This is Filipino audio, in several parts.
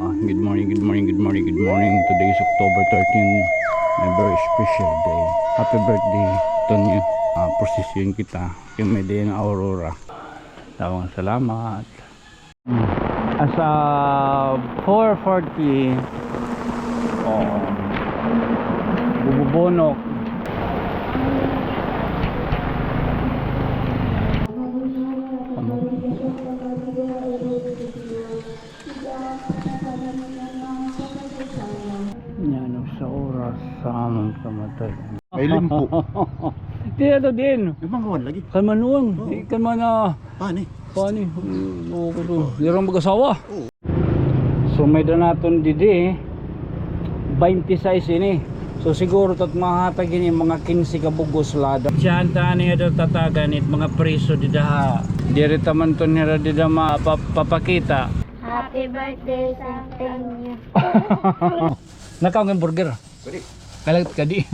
Good morning, good morning, good morning, good morning. Today is October 13, my very special day. Happy birthday, Tonyo. Prosesyon kita, yung may day ng Aurora. Tawang salamat. Asa 4:40, bububunok. Yan sa oras sa among kamatay. May limpo. Di na din. Ibang kawan lagi. Kan manuang, kan mana. Pani. Pani, ko to. Dirang mag-asawa. Oo. So may danaton didi 26 ini. So siguro tat mahatag ini mga 15 ka bugos lada. Siyanta ni ito tatagan it mga preso didaha. Diri taman to nira dida mapapakita. Happy birthday sa inyo. Nakaw ng burger. Pwede. Kalat ka di.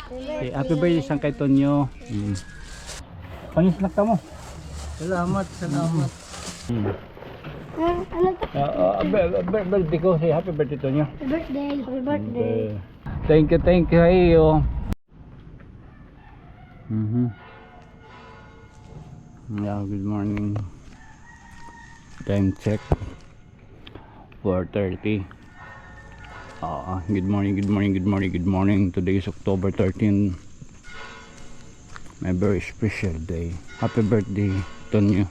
Okay, happy birthday sang kay Tonyo. Pangisnak ka mo. Salamat. Ano to? Birthday ko. Say happy birthday Tonyo. Happy birthday. Thank you iyo. Yeah, good morning. Time check 4:30. Good morning. Today is October 13, my very special day. Happy birthday Tonyo.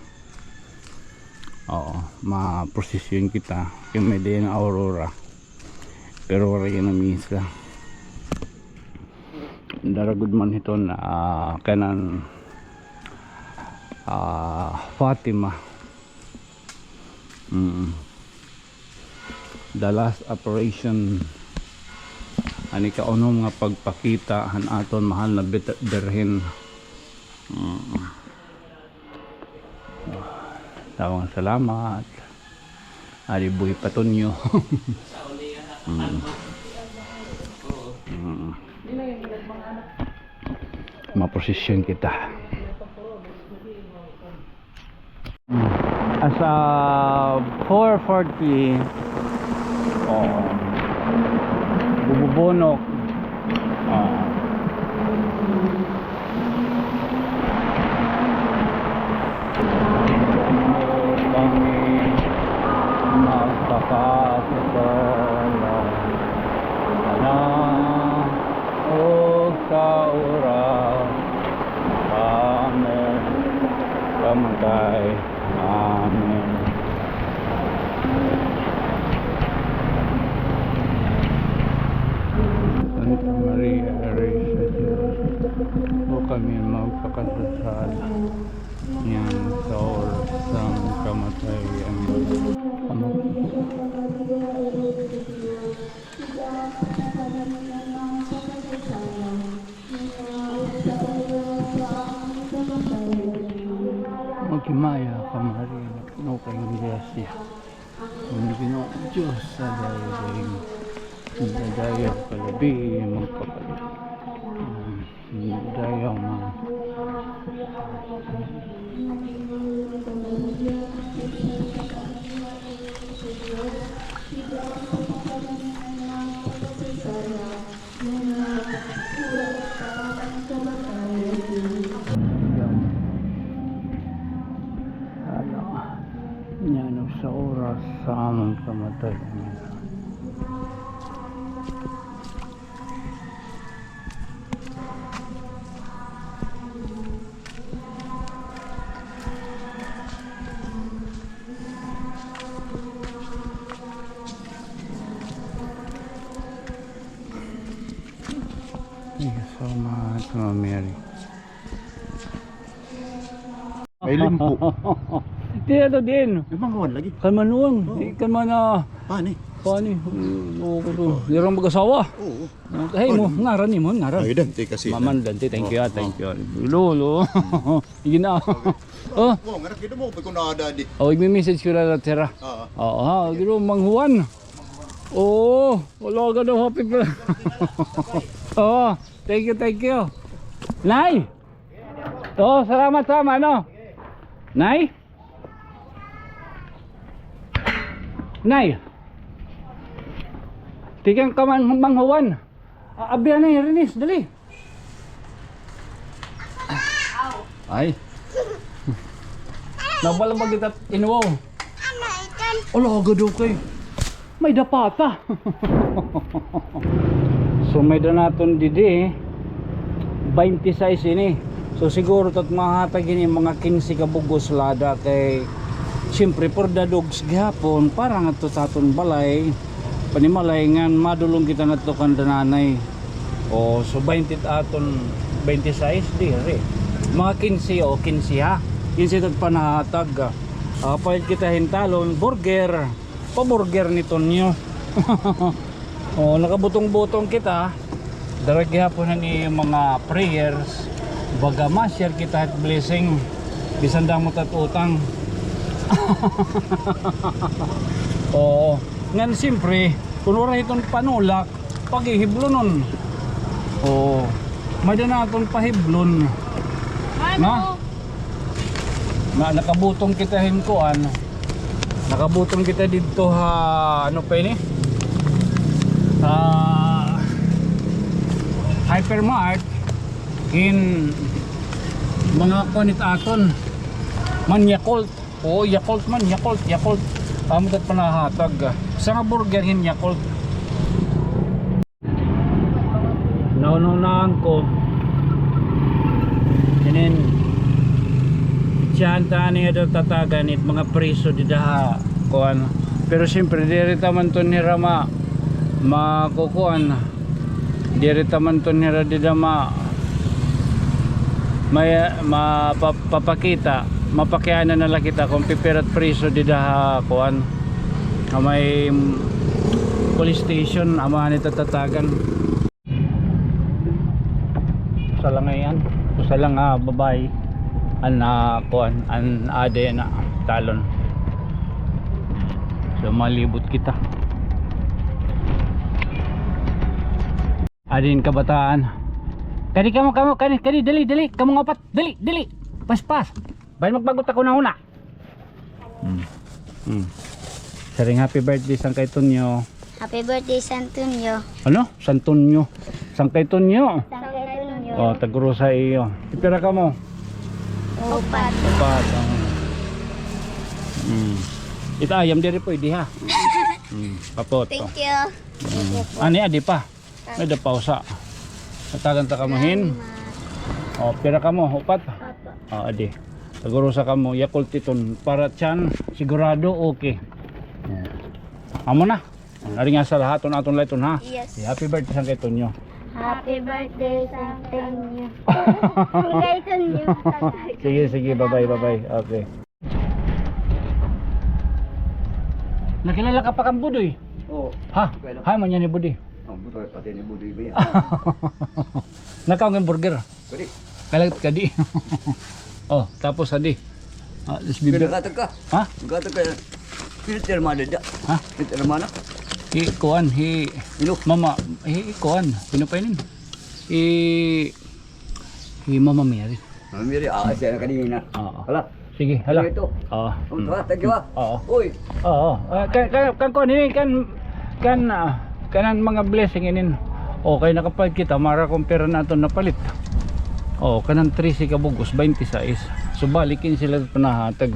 Ma-prosesyon kita yung may day ng Aurora, pero wala yung namisa. Daragod man ito na kanan Fatima. The last operation ani kauno nga pagpakita han aton mahal na birhen. Tawang salamat. Ari buhi Patonyo. Maprosesyon kita. Asa 4:40 bububunok. Kami magpapasasala na o sa oras amen kamatay amen. Santa Maria, Reyes sa Diyos, o kami magpakasasal yan sa oras ng kamatayan. Magkimaya ka Maria, no kayong grasya, kung Ginoo Diyos sa daigdig. Dayaw kalabi magpapalit. Dayaw man. Yan sa oras sa among kamatay. Thank you so much, Mama Mary. May limpo. Di na din. Ibang kawan lagi. Kan manuang, kan mana. Pani. Pani, ko to. Dirang mag-asawa. Oo. Hey mo, ngaran ni mo, ngaran. Ay, dante kasi. Maman dante, thank you. Lolo. Sige na. Oh, Oo, nga nakita mo. Pag kunada di. i-message ko lang tira. Oo, gino Mang Juan. Oo, wala ka daw happy birthday. Oo, thank you. Nay. Salamat ano. Nay. Tigang ka manghuwan. Abiyan na Renis, dali. Ay. Nabala ba kita inuwaw? Ala, agad okay. May dapata. So may danaton didi 26 ini. So siguro tat mahatag ini mga 15 ka bugos lada kay siyempre for the dogs gihapon para nga to taton balay panimalay ngan madulong kita ngadto kan dananay. O so 20 aton 26 dire. Mga 15 o 15 ha. 15 tat panahatag. Pahit kita hintalon burger. Pa-burger nito niyo. O nakabutong-butong kita. Darag gihapon ni mga prayers. Baga ma-share kita at blessing. Bisan da mo tat utang. Oo. Ngan siyempre, kung wala itong panulak, paghihiblonon. Oo. May na natin pahiblon. Na? Nakabutong kita hinkuan. Nakabutong kita dito ha, ano pa ini? Hypermart in mga kunit aton man Yakult. Oo, Yakult man, Yakult. Amot at panahatag. Sa nga burger hin Yakult. Naununaan ko. Sinin tiyanta niya daw tatagan it mga preso di daha kuan. Pero siyempre dirita man to ni Rama makukuan. Dirita man to ni Radidama may mapapakita mapakianan na lang kita kung pipirat preso di daha kuan may police station amahan ito tatagan sa lang yan sa lang babae an kuan an ade na talon so malibot kita adin kabataan kani kani dali kamu ngopat dali pas bayan magbagot ako na una Saring happy birthday San Kaitonyo. Happy birthday, Santonio. Ano? Santonyo. San Kaitonyo. Santonio. Oh, taguro sa iyo. Ipira ka mo. Upat. Upat. Ita ayam diri po idi ha. Papot. Thank you. Ani adi pa. May da pausa. Tatagan ta kamuhin. Oh, pira ka mo upat. Oh, adi. Taguro sa kamo Yakult iton para tiyan sigurado okay. Amo na. Nari nga sa lahat aton layton ha. Yes. Happy birthday San Kaitonyo. Happy birthday, Santonio. Santonio. Sige, bye-bye. Okay. Nakilala ka pa kang Budoy? Oo. Ha? Hay man yan ni Budoy. Ang buto pati ni Budoy ba yan? Nakaw ng burger. Pwede. Kalagat ka di. Oh, tapos adi. Pwede katag ka. Ha? Katag ka. Filter mana da. Ha? Filter mana? Kuan, Ilo. mama, kuan, pinupainin. Mama Mary. Miri siya na kanina. Oo. Hala. Sige, hala. Ito. Oo. Ang tawag ba? Oo. Uy. Oo. Kan kuan ini kanan mga blessing inin. Okay nakapalit kita mara kumpara naton na palit. Oh, kanan 13 ka bugos 26. So balikin sila panahatag.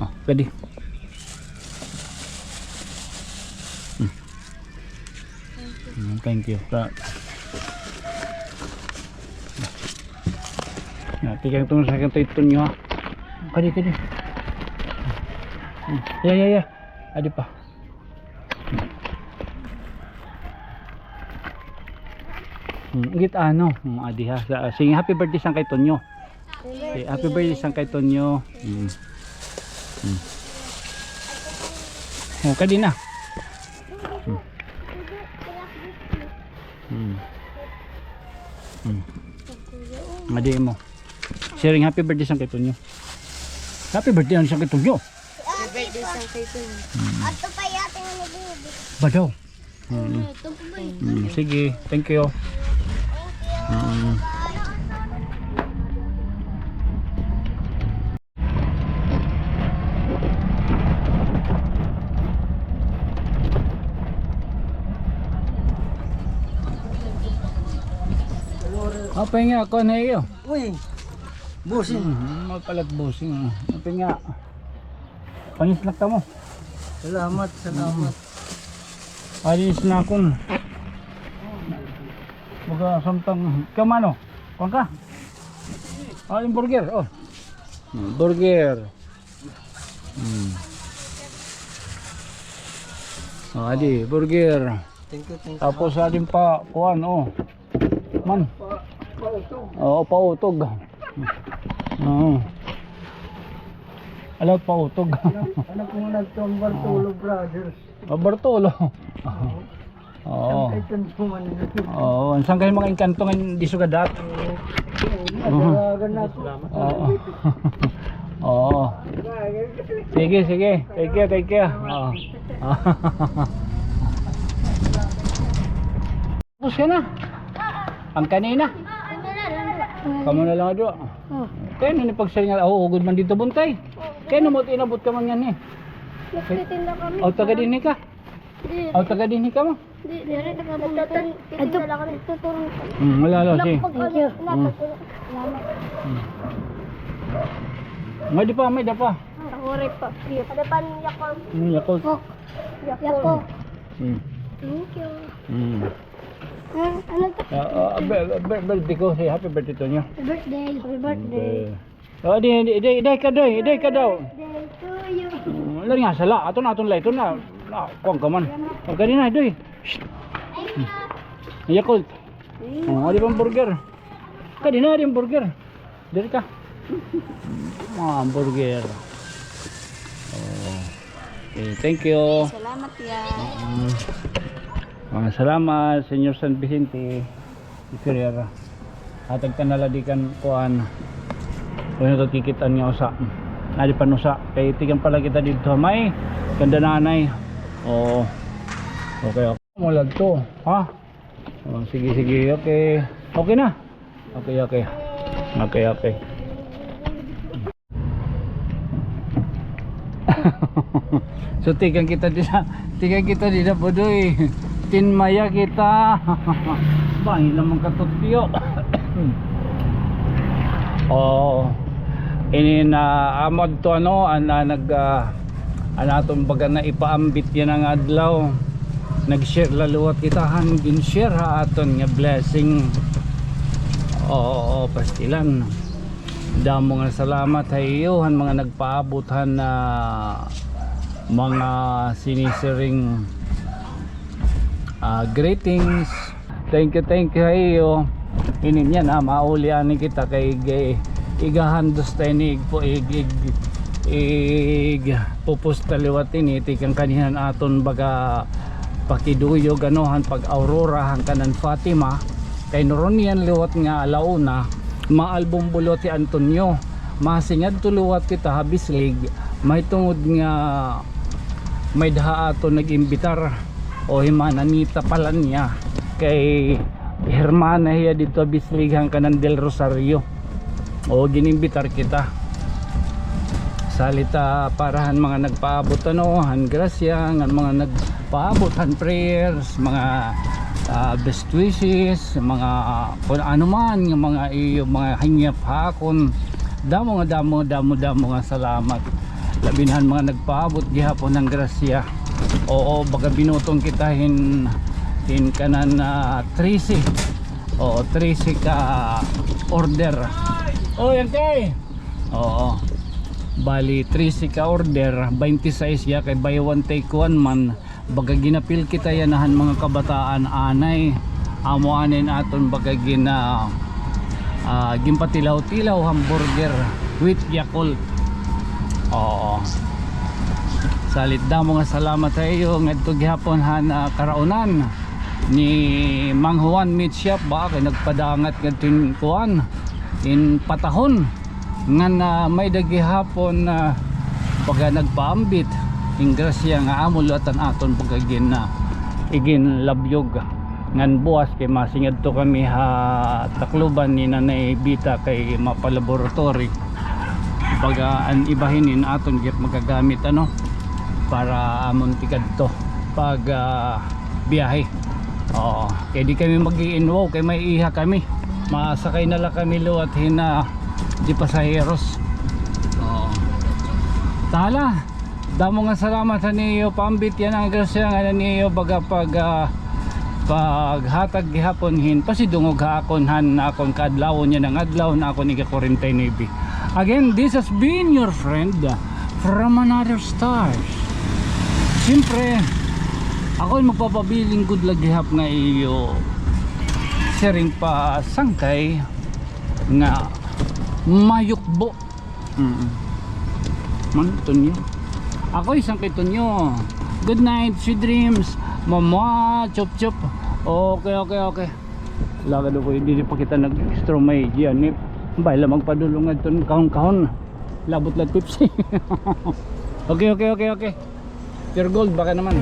Oh, pwede. Thank you. Tigang itong sa kanto ito nyo ha. Kadi. Ya. Adi pa. Git ano? Adi ha. Sige, happy birthday San Kaitonyo. Happy birthday San Kaitonyo. Kadi na. Adi mo. Sharing happy birthday San Kaitonyo. Happy birthday San Kaitonyo. Happy birthday, Santonio. Ato pa yata nga nag-ibig. Ba daw? Ito pa ba? Sige, thank you. Apa nga ako na iyo? Uy, busing. Mapalat busing. Apa nga? Pangislak ka mo. Salamat, salamat. Alis na akong. Baga samtang kamano? Kuan ka? Yung burger. Oh. Burger. Adi, burger. Thank you, thank you. Tapos adin pa kuan oh. Man. Oo, pautog. Oo. Alaw pautog. Anak mo nagtong Bartolo Brothers. Bartolo. Oo. Ito man ito. Oo, saan kayo mga engkanto ng di sugadat? Madalagan na ito. Oo. Oo. Sige, sige. Take care. Oo. Tapos ka na. Ang kanina. Kamu na lang ado. Kaya nung ipagsalingan, ugod man dito buntay. Kaya nung inabot ka man yan eh. Nagtitinda kami. O taga dinhi ka? O taga dinhi ka mo? Di, dire nagtatanong. Ito lang kami tutulong. Wala si. Thank you. Salamat. May di pa, may da pa. Takore pa. Ada pan Yakult. Yakult. Yakult. Hmm. Thank you. Hmm. Ano to? Birthday ko, say happy birthday to niyo. Happy birthday. Oh, di ka daw. Birthday to you. Lari nga sala, aton lay ito na. Kuang ka man. Ang kanina, doy. Yakult. Oh, di bang burger. Kanina di burger. Dari ka. Burger. Oh. Okay, thank you. Salamat ya. Salamat, Senyor San Vicente. Ferreira. Atag kanaladikan kuan. Kung ito tikitan niya usa. Nadi panusa. Kay tigan pala kita dito. May ganda nanay. Oo. Okay. Mulag to. Ha? Oh, sige. Okay. Okay na. Okay. So tigan kita dito bodoy. Tinmaya kita. Bangin naman katutyo. Oh. Ini na amod to ano anaton baga na ipaambit yan ang adlaw. Nag-share laluwat kita hangin share ha aton nga blessing. Oo, pastilan. Damo nga salamat hayo han mga nagpaabot na mga sinisiring greetings. Thank you hayo. Inin yan maulian kita kay igahandos tayo ni pupusta liwat ini tikang kanihan aton baga pakiduyo ganohan pag aurora hangkanan Fatima kay noron yan liwat nga alauna maalbum bulot ti Antonio masingad tuluwat kita habislig may tungod nga may daha aton nagimbitar o himananita pala niya kay hermana hiya dito habislig hangkanan del Rosario o ginimbitar kita salita parahan mga nagpaabot han grasya nga mga nagpaabot prayers mga best wishes mga kung ano man nga mga hingap hakon damo nga salamat labinhan mga nagpaabot gihapon ng grasya oo baga binutong kita hin kanan 13 oo 13 ka order. Oh, yan kay. Oo. Bali 13 ka order, 26 ya kay buy one take one man. Baga ginapil kita yanahan mga kabataan anay. Amo anin aton baga gimpatilaw-tilaw hamburger with Yakult. Oo. Salit damo nga salamat tayo ngadto gihapon han karaunan ni Mang Juan Meat Shop ba kay nagpadangat ngadto kuan in patahon nga na may dagihapon na pagka nagpaambit in grasya nga amulatan aton pagkagin na igin labyog ngan buwas kay masingad to kami ha Tacloban ni Nanay Bita kay mapalaboratory pagka an ibahinin aton git magagamit ano para amon tikad to pag biyahe. Oo, kay di kami mag-i-inwow kay may iha kami Masakay na lang kami lo at hina di pasaheros. Tala, damo nga salamat sa niyo pambit yan ang grasya nga niyo baga paghatag gihapon hin pasidungog hakon han na akon kadlawon niya ng adlaw na akon iga 49. Again, this has been your friend from another stars. Siyempre ako magpapabiling good laghihap nga iyo siring pa sangkay nga mayukbo. Manton nyo. Ako isang kitonyo. Good night, sweet dreams. Mama, chop chop. Okay. Lagado ko, hindi pa kita nag-stromay diyan. Baila magpadulungan ton kahon-kahon. Labot lang Pepsi. Okay. Pure gold baka naman.